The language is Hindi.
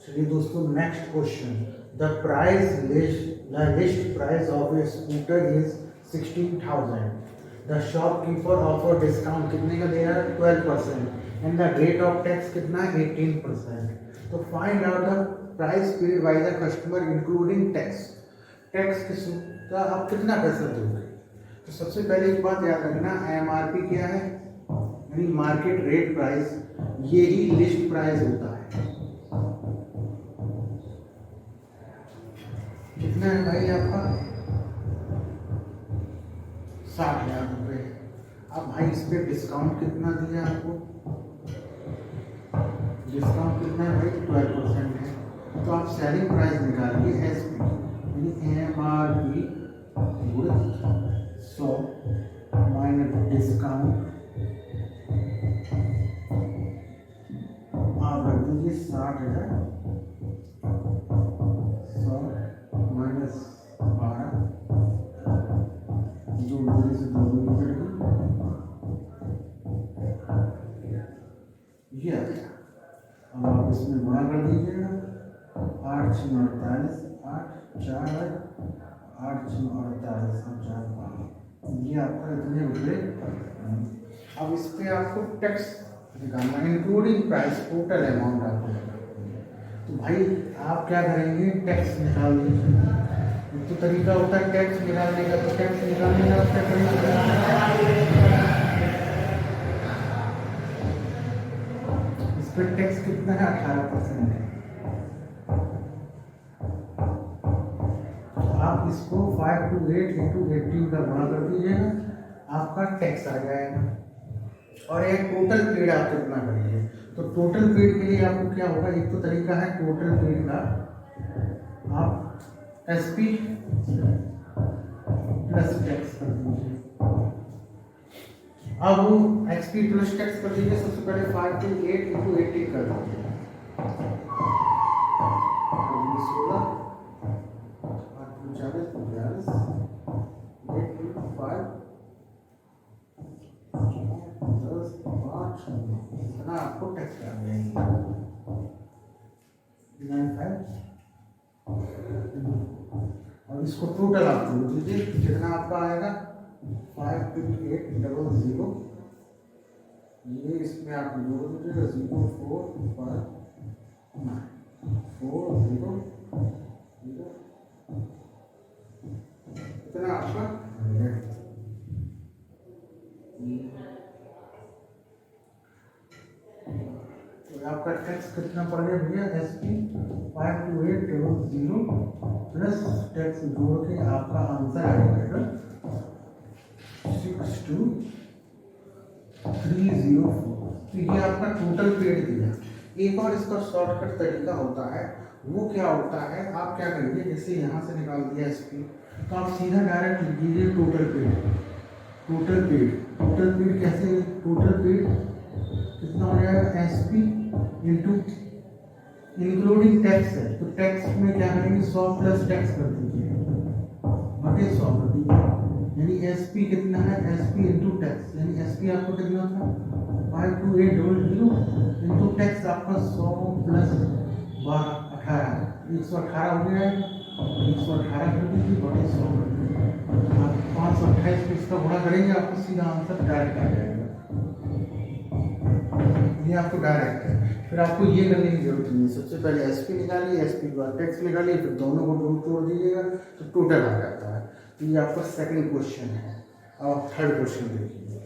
चलिए दोस्तों, next question. The list price of A scooter is 16,000. The shopkeeper offer discount कितने का दे रहा है? 12%. And the rate of tax कितना है? 18%. तो find out the price paid by the customer including tax. Tax का आप कितना पैसा दोगे? तो सबसे पहले एक बात याद रखना, एमआरपी क्या है? यानी मार्केट रेट प्राइस, ये ही लिस्ट प्राइस होता है। कितना है भाई आपका? 60,000 रुपये। अब भाई इस पे डिस्काउंट कितना दिया आपको? डिस्काउंट कितना है भाई? 12% है। तो आप सेलिंग प्राइस निकालिए एसपी, यानी एमआरपी 100 माइनस डिस्काउंट, आप रख दीजिए 60,000, 100 माइनस 12, जो दूरी से दो दूरी करेगी, ये आ गया। अब आप इसमें गुणा कर दीजिएगा, 8 6 48, 8 4 8 6 48 और 4 5, ये आपका इतने रुपये। अब इस पे आपको टैक्स निकालना, इंक्लूडिंग प्राइस, टोटल अमाउंट आपको निकालना। तो भाई आप क्या करेंगे? टैक्स निकाल दीजिए। तो तरीका होता है टैक्स निकालने का, तो टैक्स निकालने का क्या करेंगे? इस पर टैक्स कितना है? 18% है। आप इसको 5 to 8 into 18 का गुणा कर दीजिएगा, आपका टैक्स आ जाएगा। और एक टोटल पेड आप कितना करेंगे? तो टोटल पेड के लिए आपको क्या होगा? एक तो तरीका है टोटल पेड का, आप एसपी प्लस टैक्स कर दीजिए। अब एसपी प्लस टैक्स कर दीजिए। सबसे पहले 5 to 8 into 18 कर दीजिए, 16 8 to 40 42, 8 to 5 10 5 इतना आपको टैक्स कर देंगे। 95 और इसको टोटल आप जोड़ दीजिए, कितना आपका आएगा? 55800। ये इसमें आप जोड़ दीजिएगा 0 4 5 9 4 0 0, इतना आपका तो आपका टैक्स कितना पड़ गया भैया? एसपी 52800 प्लस टैक्स जोड़ के आपका आंसर आ जाएगा 62304। तो ये आपका टोटल पेड दिया। एक और इसका शॉर्टकट तरीका होता है, वो क्या होता है? आप क्या करिए, जैसे यहाँ से निकाल दिया एसपी, तो आप सीधा डायरेक्ट लिख दीजिए total paid. Total paid, total paid कैसे? टोटल पेड कितना हो जाएगा? एसपी इंटू इंक्लूडिंग टैक्स है, तो टैक्स में क्या करेंगे? 100 प्लस टैक्स कर दीजिए, बटे 100 कर दीजिए, यानी एसपी कितना है? एसपी इंटू टैक्स, यानी एसपी आपको कितना था? 52800 इंटू टैक्स आपका 100 प्लस 12 18, 118 हो गया। 118 कर दीजिए, बटे 100 कर दीजिए। आप 528 पे इसका गुणा करेंगे, आपको सीधा आंसर डायरेक्ट आ जाएगा। ये आपको डायरेक्ट है, फिर आपको ये करने की जरूरत नहीं है। सबसे पहले एसपी निकालिए, एसपी के बाद टैक्स निकालिए, फिर दोनों को जोड़ दीजिएगा तो टोटल आ जाता है। तो ये आपका सेकंड क्वेश्चन है। अब थर्ड क्वेश्चन देखिए।